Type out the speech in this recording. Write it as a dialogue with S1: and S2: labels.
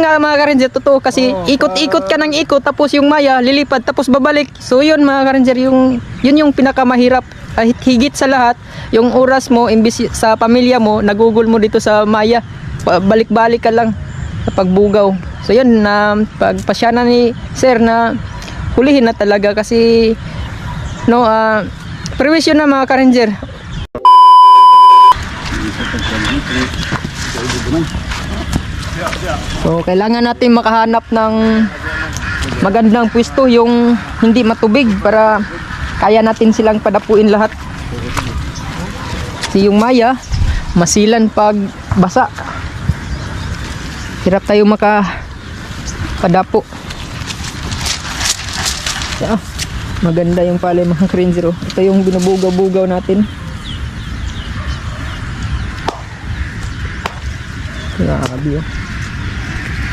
S1: nga mga ka-ranger, totoo kasi ikot-ikot ka ng ikot tapos yung maya lilipad tapos babalik. So yun mga ka-ranger, yun yung pinakamahirap. Higit sa lahat, yung oras mo imbis sa pamilya mo, nagugol mo dito sa maya. Balik-balik ka lang sa pagbugaw. So yun na pagpasya na ni sir na hulihin na talaga kasi no, perwisyo na mga ka-ranger. So kailangan natin makahanap ng magandang pwesto, yung hindi matubig para kaya natin silang padapuin lahat. Kasi yung maya masilan pag basa. Hirap tayo makapadapo. Maganda yung pala mga ka-ranger. Ito yung binubugaw-bugaw natin. Grabe.